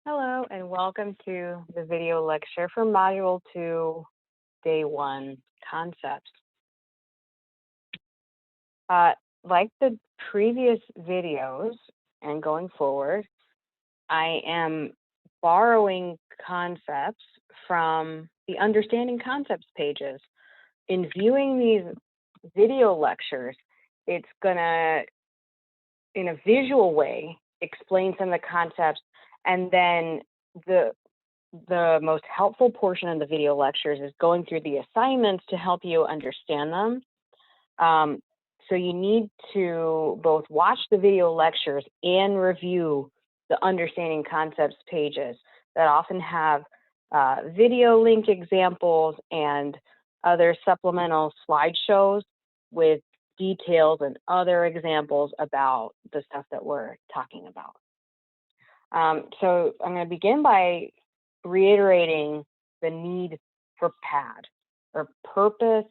Hello, and welcome to the video lecture for Module 2, Day 1, Concepts. Like the previous videos and going forward, I am borrowing concepts from the Understanding Concepts pages. In viewing these video lectures, it's gonna, in a visual way, explain some of the concepts, and then the most helpful portion of the video lectures is going through the assignments to help you understand them. So you need to both watch the video lectures and review the Understanding Concepts pages that often have video link examples and other supplemental slideshows with details and other examples about the stuff that we're talking about. So I'm going to begin by reiterating the need for PAD, or purpose,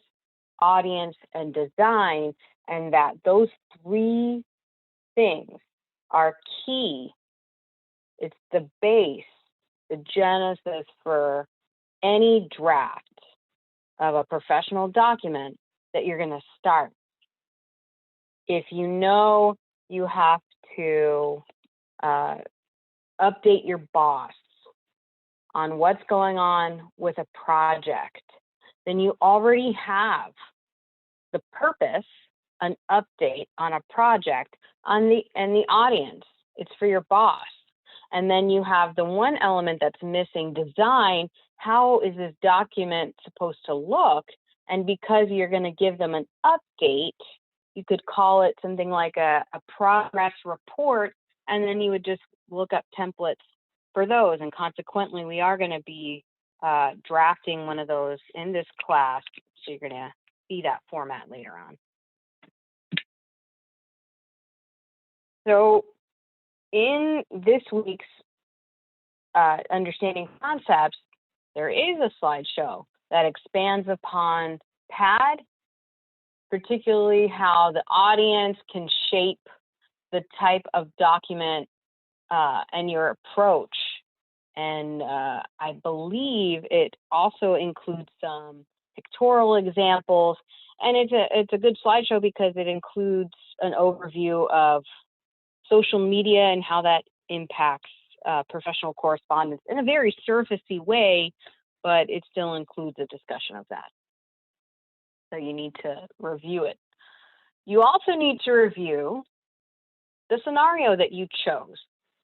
audience, and design, and that those three things are key. It's the base, the genesis for any draft of a professional document that you're going to start. If you know you have to update your boss on what's going on with a project, then you already have the purpose, an update on a project, and the audience. It's for your boss. And then you have the one element that's missing, design. How is this document supposed to look? And because you're going to give them an update, you could call it something like a progress report, and then you would just look up templates for those. And consequently, we are going to be drafting one of those in this class, so you're going to see that format later on. So in this week's Understanding Concepts, there is a slideshow that expands upon PAD, particularly how the audience can shape the type of document and your approach. And I believe it also includes some pictorial examples. And it's a good slideshow because it includes an overview of social media and how that impacts professional correspondence in a very surfacey way, but it still includes a discussion of that. So you need to review it. You also need to review the scenario that you chose,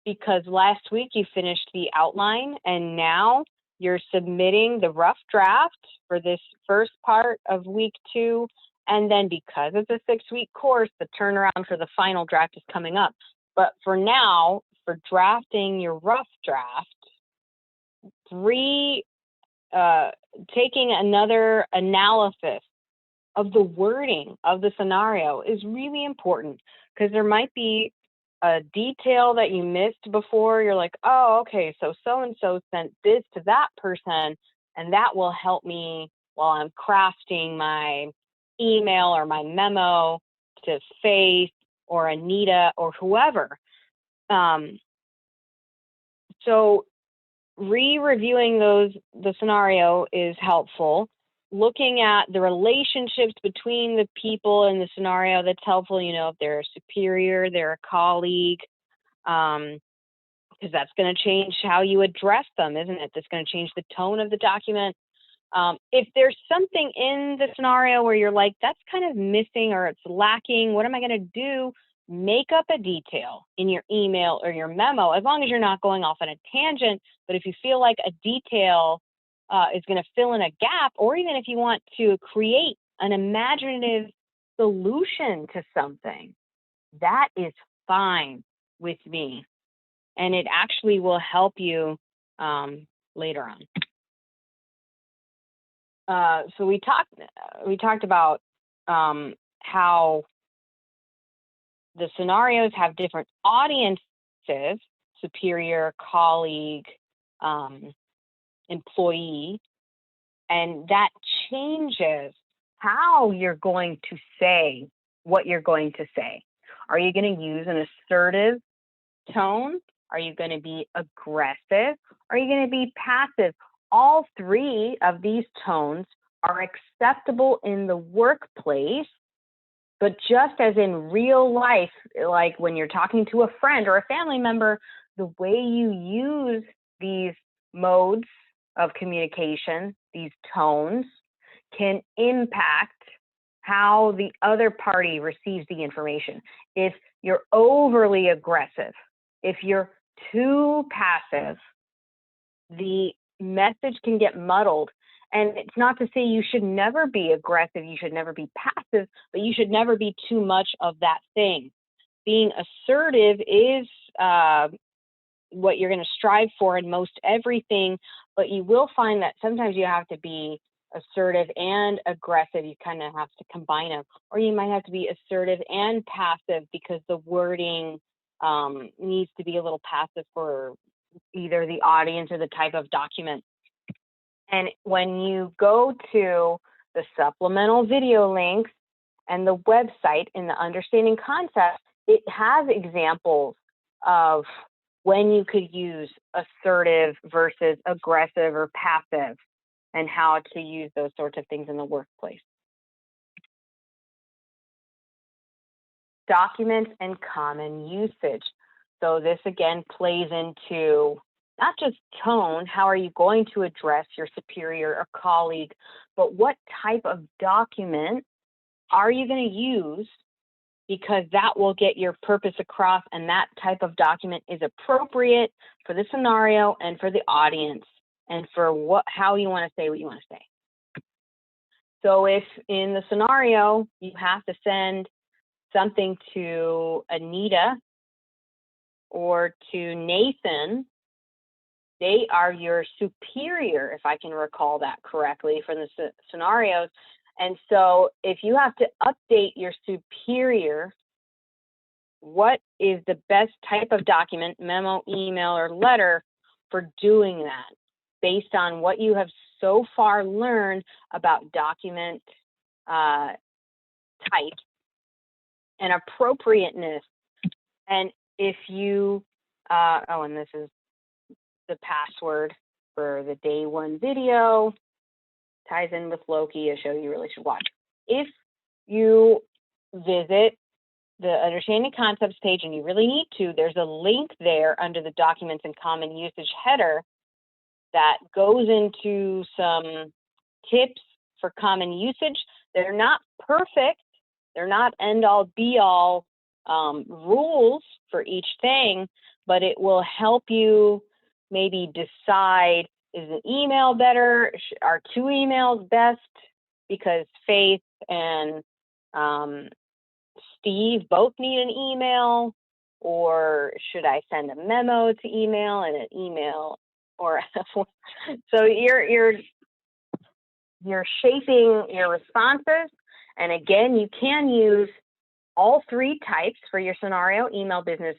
because last week you finished the outline and now you're submitting the rough draft for this first part of week 2. And then because it's a 6-week course, the turnaround for the final draft is coming up. But for now, for drafting your rough draft, taking another analysis of the wording of the scenario is really important, because there might be a detail that you missed before. You're like, oh, okay, so so-and-so sent this to that person, and that will help me while I'm crafting my email or my memo to Faith or Anita or whoever. So re-reviewing the scenario is helpful. Looking at the relationships between the people in the scenario, that's helpful. You know, if they're a superior, they're a colleague, because that's going to change how you address them, isn't it? That's going to change the tone of the document. If there's something in the scenario where you're like, that's kind of missing or it's lacking, what am I going to do? Make up a detail in your email or your memo, as long as you're not going off on a tangent. But if you feel like a detail is going to fill in a gap, or even if you want to create an imaginative solution to something, that is fine with me. And it actually will help you later on. So we talked about how the scenarios have different audiences: superior, colleague, employee, and that changes how you're going to say what you're going to say. Are you going to use an assertive tone? Are you going to be aggressive? Are you going to be passive? All three of these tones are acceptable in the workplace, but just as in real life, like when you're talking to a friend or a family member, the way you use these modes of communication, these tones, can impact how the other party receives the information. If you're overly aggressive, if you're too passive, the message can get muddled. And it's not to say you should never be aggressive, you should never be passive, but you should never be too much of that thing. Being assertive is what you're going to strive for in most everything, but you will find that sometimes you have to be assertive and aggressive. You kind of have to combine them, or you might have to be assertive and passive because the wording needs to be a little passive for either the audience or the type of document. And when you go to the supplemental video links and the website in the Understanding Concepts, it has examples of when you could use assertive versus aggressive or passive, and how to use those sorts of things in the workplace. Documents and common usage. So this again plays into not just tone, how are you going to address your superior or colleague, but what type of document are you going to use, because that will get your purpose across, and that type of document is appropriate for the scenario and for the audience and for how you want to say what you want to say. So if in the scenario you have to send something to Anita or to Nathan, they are your superior, if I can recall that correctly from the scenarios. And so if you have to update your superior, what is the best type of document, memo, email, or letter for doing that based on what you have so far learned about document type and appropriateness? And if you, and this is the password for the day one video, ties in with Loki, a show you really should watch. If you visit the Understanding Concepts page, and you really need to, there's a link there under the Documents and Common Usage header that goes into some tips for common usage. They're not perfect. They're not end-all, be-all rules for each thing, but it will help you maybe decide, is an email better? Are two emails best? Because Faith and Steve both need an email, or should I send a memo to email and an email? Or so you're shaping your responses. And again, you can use all three types for your scenario: email, business,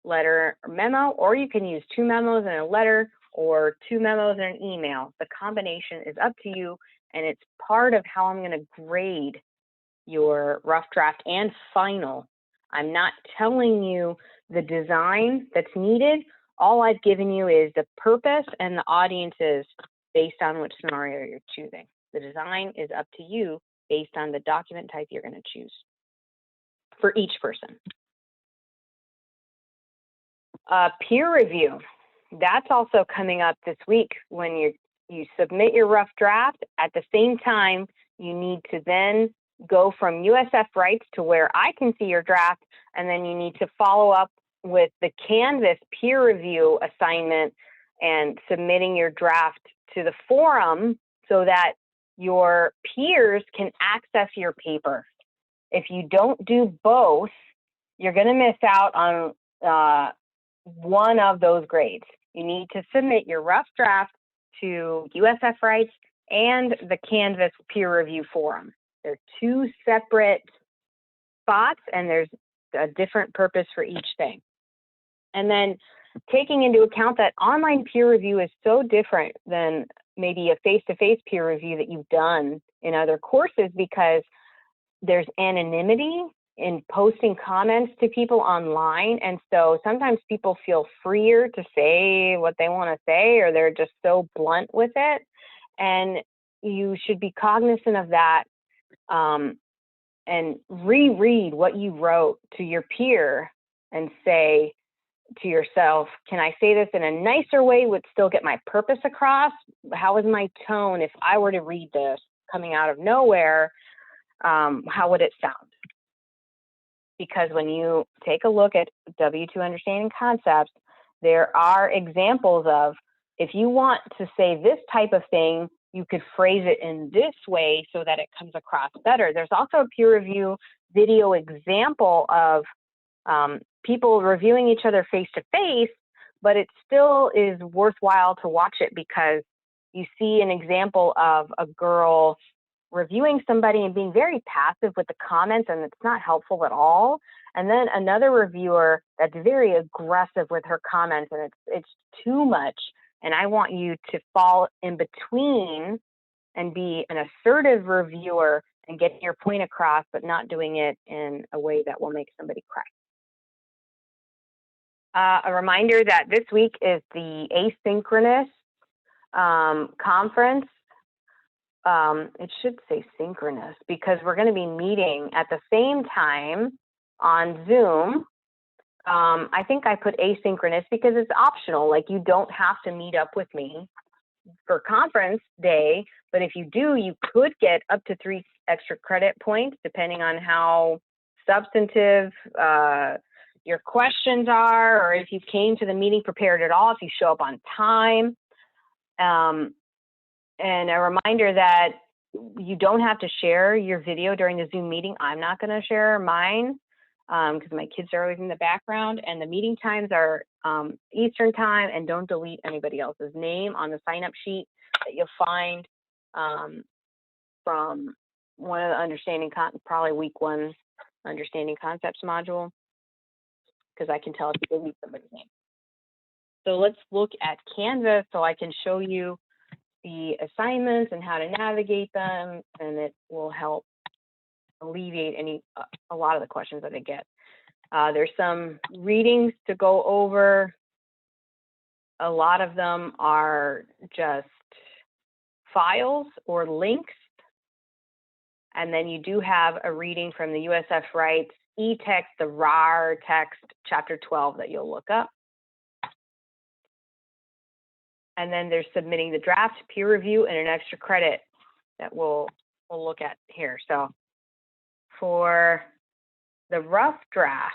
letter, or memo, or you can use two memos and a letter, or two memos and an email. The combination is up to you, and it's part of how I'm going to grade your rough draft and final. I'm not telling you the design that's needed. All I've given you is the purpose and the audiences based on which scenario you're choosing. The design is up to you based on the document type you're going to choose for each person. Peer review. That's also coming up this week. When you submit your rough draft, at the same time, you need to then go from USF Rights to where I can see your draft, and then you need to follow up with the Canvas peer review assignment and submitting your draft to the forum so that your peers can access your paper. If you don't do both, you're going to miss out on one of those grades. You need to submit your rough draft to USF Rights and the Canvas peer review forum. They're two separate spots, and there's a different purpose for each thing. And then taking into account that online peer review is so different than maybe a face-to-face peer review that you've done in other courses, because there's anonymity in posting comments to people online. And so sometimes people feel freer to say what they want to say, or they're just so blunt with it. And you should be cognizant of that, and reread what you wrote to your peer and say to yourself, can I say this in a nicer way, would still get my purpose across? How is my tone if I were to read this coming out of nowhere? How would it sound? Because when you take a look at W2 Understanding Concepts, there are examples of, if you want to say this type of thing, you could phrase it in this way so that it comes across better. There's also a peer review video example of people reviewing each other face to face, but it still is worthwhile to watch it because you see an example of a girl reviewing somebody and being very passive with the comments, and it's not helpful at all. And then another reviewer that's very aggressive with her comments, and it's too much. And I want you to fall in between and be an assertive reviewer and get your point across, but not doing it in a way that will make somebody cry. A reminder that this week is the asynchronous conference. It should say synchronous because we're going to be meeting at the same time on Zoom. I think I put asynchronous because it's optional. Like, you don't have to meet up with me for conference day, but if you do, you could get up to 3 extra credit points depending on how substantive your questions are, or if you came to the meeting prepared at all, if you show up on time. And a reminder that you don't have to share your video during the Zoom meeting. I'm not going to share mine because my kids are always in the background, and the meeting times are Eastern time, and don't delete anybody else's name on the sign-up sheet that you'll find from one of the probably week 1 Understanding Concepts module, because I can tell if you delete somebody's name. So let's look at Canvas so I can show you the assignments and how to navigate them, and it will help alleviate a lot of the questions that I get. There's some readings to go over. A lot of them are just files or links. And then you do have a reading from the USF Rights e-text, the RAR text, chapter 12 that you'll look up. And then there's submitting the draft, peer review, and an extra credit that we'll look at here. So for the rough draft,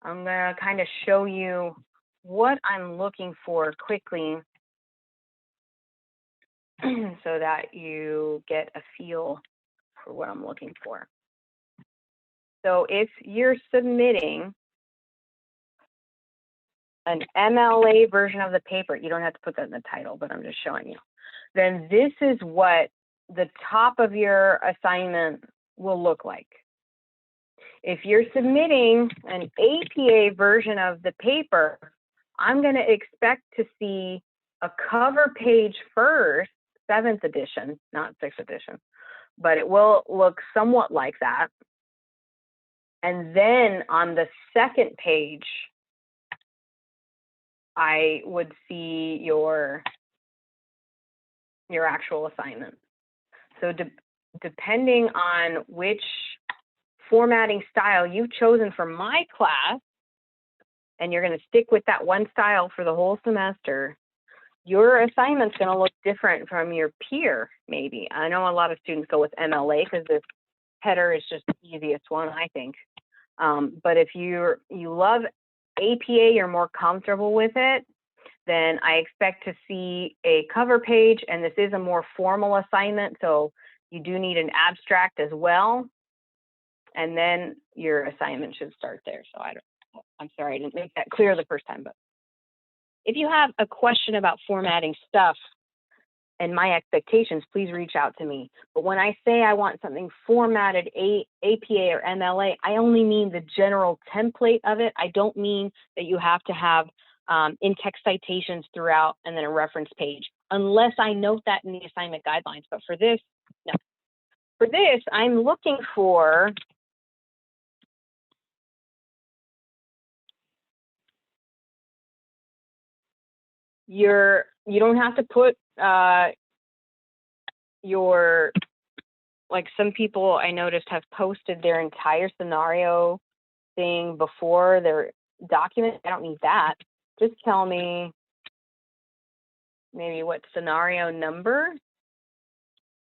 I'm going to kind of show you what I'm looking for quickly so that you get a feel for what I'm looking for. So if you're submitting an MLA version of the paper, you don't have to put that in the title, but I'm just showing you, then this is what the top of your assignment will look like. If you're submitting an APA version of the paper, I'm going to expect to see a cover page first, 7th edition, not 6th edition, but it will look somewhat like that. And then on the second page, I would see your actual assignment. So depending on which formatting style you've chosen for my class, and you're going to stick with that one style for the whole semester, your assignment's going to look different from your peer, maybe. I know a lot of students go with MLA because this header is just the easiest one, I think. But if you love APA, you're more comfortable with it, then I expect to see a cover page, and this is a more formal assignment, so you do need an abstract as well. And then your assignment should start there. So I'm sorry, I didn't make that clear the first time, but if you have a question about formatting stuff and my expectations, please reach out to me. But when I say I want something formatted APA or MLA, I only mean the general template of it. I don't mean that you have to have in-text citations throughout and then a reference page, unless I note that in the assignment guidelines. But for this, no. For this, I'm looking for you don't have to put your, like some people I noticed have posted their entire scenario thing before their document. I don't need that. Just tell me maybe what scenario number,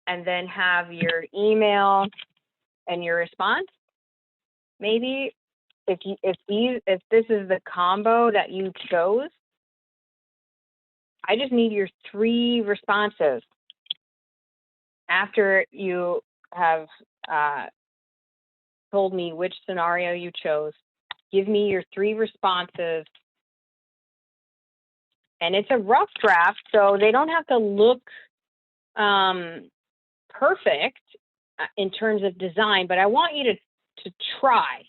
and then have your email and your response. Maybe if this is the combo that you chose, I just need your 3 responses after you have told me which scenario you chose. Give me your 3 responses. And it's a rough draft, so they don't have to look perfect in terms of design, but I want you to try.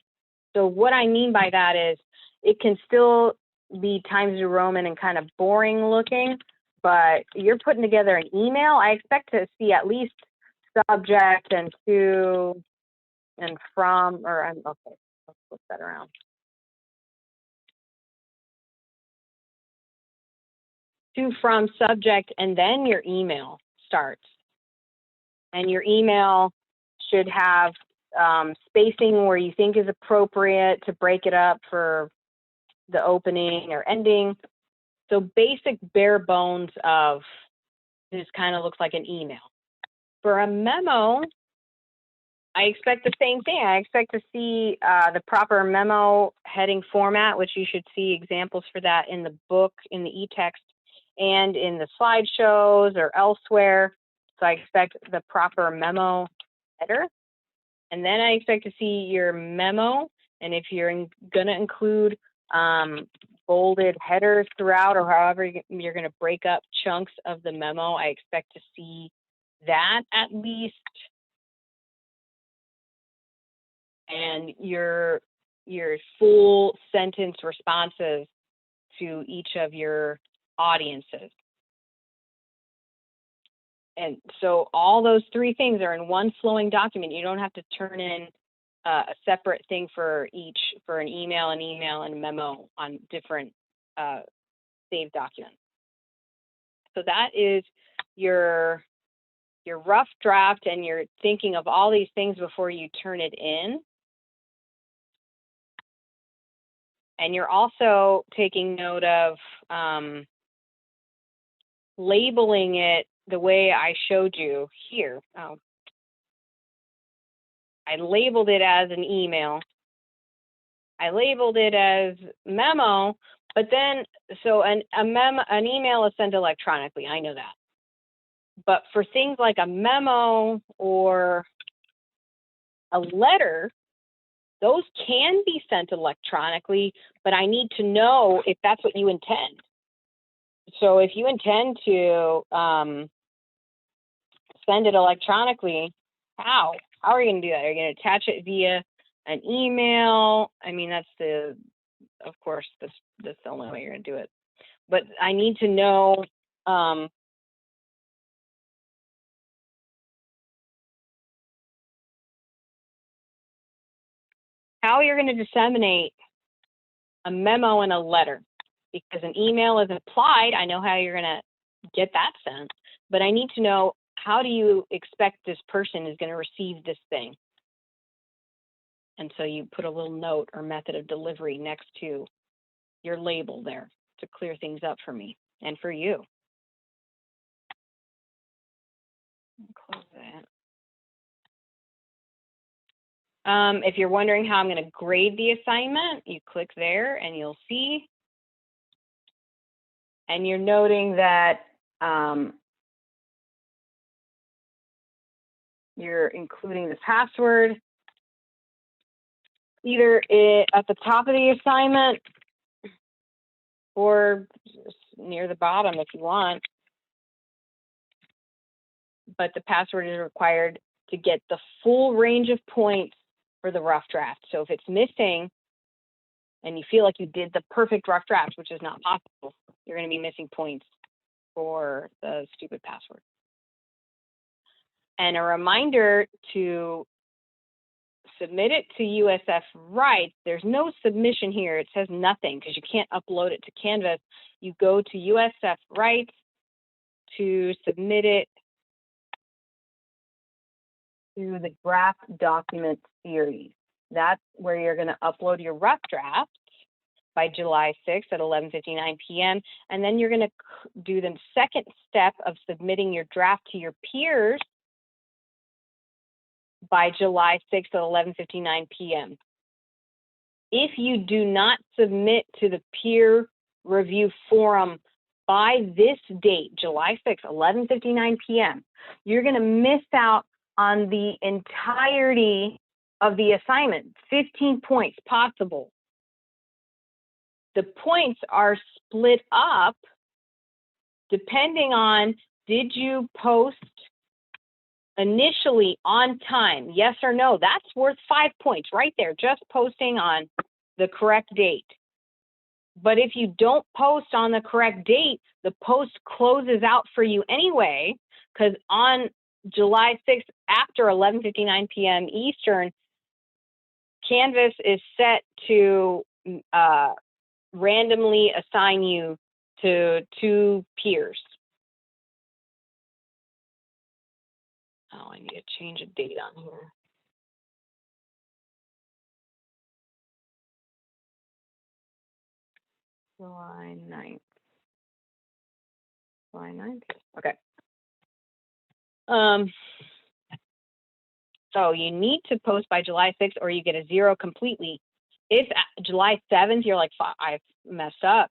So what I mean by that is it can still be Times New Roman and kind of boring looking, but you're putting together an email. I expect to see at least subject and to and from, or I'm okay, let's flip that around. To, from, subject, and then your email starts. And your email should have spacing where you think is appropriate to break it up for the opening or ending. So basic bare bones of this kind of looks like an email. For a memo, I expect the same thing. I expect to see the proper memo heading format, which you should see examples for that in the book, in the e-text, and in the slideshows or elsewhere. So I expect the proper memo header. And then I expect to see your memo. And if you're going to include bolded headers throughout, or however you're going to break up chunks of the memo, I expect to see that at least. And your full sentence responses to each of your audiences. And so all those 3 things are in one flowing document. You don't have to turn in a separate thing for each, for an email, and a memo on different saved documents. So that is your rough draft, and you're thinking of all these things before you turn it in. And you're also taking note of labeling it the way I showed you here. Oh. I labeled it as an email. I labeled it as memo, but then, so an email is sent electronically, I know that. But for things like a memo or a letter, those can be sent electronically, but I need to know if that's what you intend. So if you intend to send it electronically, how are you going to do that? Are you going to attach it via an email? I mean, that's of course, that's the only way you're going to do it. But I need to know how you're going to disseminate a memo and a letter, because an email is applied. I know how you're going to get that sent, but I need to know, how do you expect this person is going to receive this thing? And so you put a little note or method of delivery next to your label there to clear things up for me and for you. Close that. If you're wondering how I'm going to grade the assignment, you click there and you'll see. And you're noting that you're including the password either at the top of the assignment or near the bottom if you want. But the password is required to get the full range of points for the rough draft. So if it's missing and you feel like you did the perfect rough draft, which is not possible, you're going to be missing points for the stupid password. And a reminder to submit it to USF Rights. There's no submission here. It says nothing because you can't upload it to Canvas. You go to USF Rights to submit it to the draft document series. That's where you're going to upload your rough draft by July 6th at 11:59 p.m. And then you're going to do the second step of submitting your draft to your peers by July 6th at 11:59 p.m. If you do not submit to the peer review forum by this date, July 6th, 11:59 p.m., you're going to miss out on the entirety of the assignment, 15 points possible. The points are split up depending on, did you post initially on time, yes or no? That's worth 5 points right there, just posting on the correct date. But if you don't post on the correct date, the post closes out for you anyway, because on July 6th, after 11:59 p.m. Eastern, Canvas is set to randomly assign you to 2 peers. Oh, I need to change a date on here. July 9th. July 9th? Okay. So you need to post by July 6th or you get a 0 completely. If July 7th, you're like, I've messed up.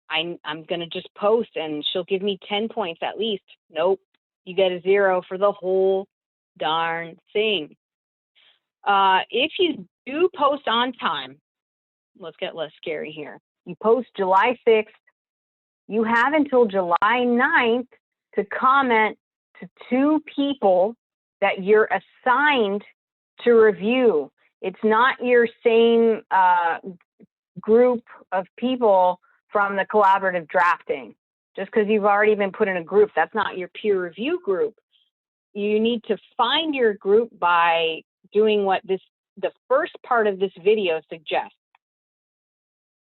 I'm going to just post and she'll give me 10 points at least. Nope. You get a 0 for the whole darn thing. If you do post on time, let's get less scary here. You post July 6th, you have until July 9th to comment to 2 people that you're assigned to review. It's not your same group of people from the collaborative drafting. Just because you've already been put in a group, that's not your peer review group. You need to find your group by doing what the first part of this video suggests.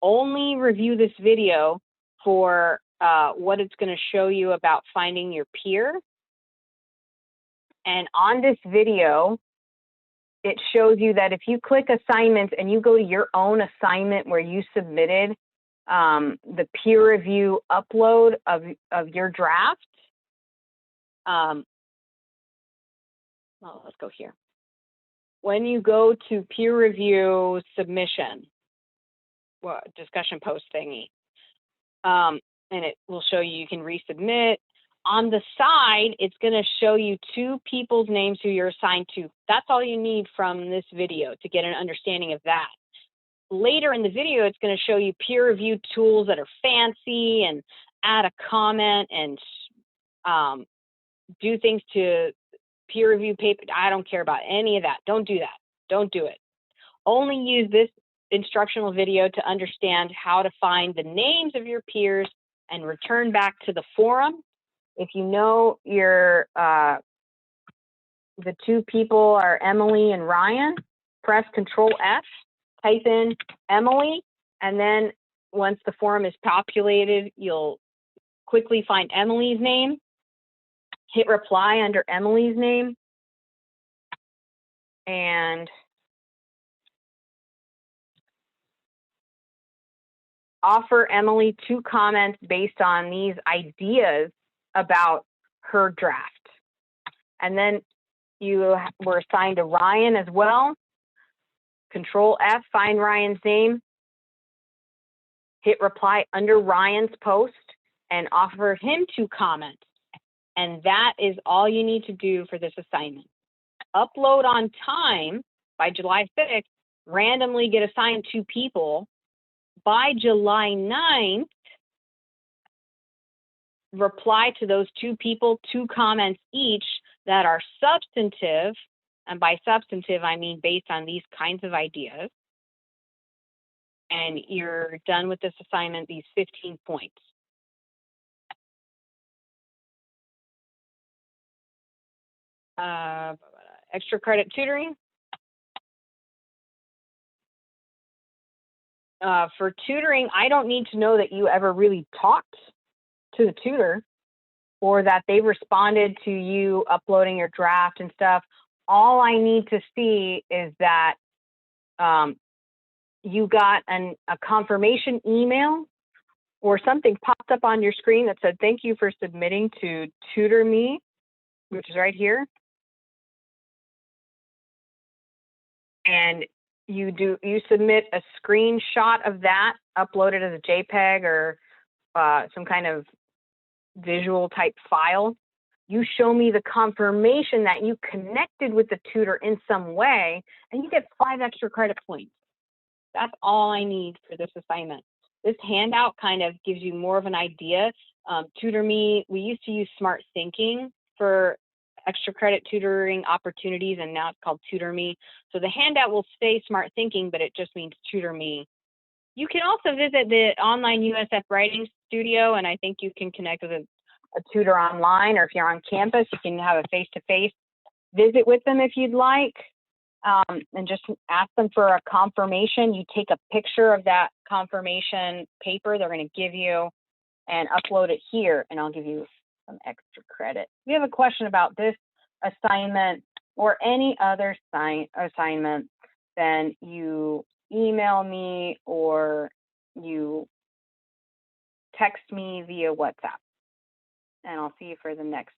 Only review this video for what it's going to show you about finding your peer. And on this video, it shows you that if you click assignments and you go to your own assignment where you submitted the peer review upload of your draft, well, let's go here. When you go to peer review submission, well, discussion post thingy, and it will show you can resubmit. On the side, it's going to show you 2 people's names who you're assigned to. That's all you need from this video to get an understanding of that. Later in the video, it's going to show you peer review tools that are fancy and add a comment and do things to peer review paper. I don't care about any of that. Don't do that. Don't do it. Only use this instructional video to understand how to find the names of your peers and return back to the forum. If you know your the 2 people are Emily and Ryan, press Control F, type in Emily, and then once the forum is populated, you'll quickly find Emily's name, hit reply under Emily's name, and offer Emily 2 comments based on these ideas about her draft. And then you were assigned to Ryan as well. Control F, find Ryan's name, hit reply under Ryan's post, and offer him 2 comments. And that is all you need to do for this assignment. Upload on time by July 6th, randomly get assigned 2 people. By July 9th, reply to those 2 people, 2 comments each that are substantive. And by substantive, I mean based on these kinds of ideas. And you're done with this assignment, these 15 points. Extra credit tutoring. For tutoring, I don't need to know that you ever really talked to the tutor or that they responded to you uploading your draft and stuff. All I need to see is that you got a confirmation email or something popped up on your screen that said, thank you for submitting to Tutor Me, which is right here. And you submit a screenshot of that, upload it as a JPEG or some kind of visual type file. You show me the confirmation that you connected with the tutor in some way, and you get 5 extra credit points. That's all I need for this assignment. This handout kind of gives you more of an idea. Tutor Me, we used to use Smart Thinking for extra credit tutoring opportunities, and now it's called Tutor Me. So the handout will say Smart Thinking, but it just means Tutor Me. You can also visit the online USF Writing Studio, and I think you can connect with a tutor online, or if you're on campus, you can have a face-to-face visit with them if you'd like, and just ask them for a confirmation. You take a picture of that confirmation paper they're going to give you and upload it here, and I'll give you some extra credit. If you have a question about this assignment or any other assignment, then you email me or you text me via WhatsApp, and I'll see you for the next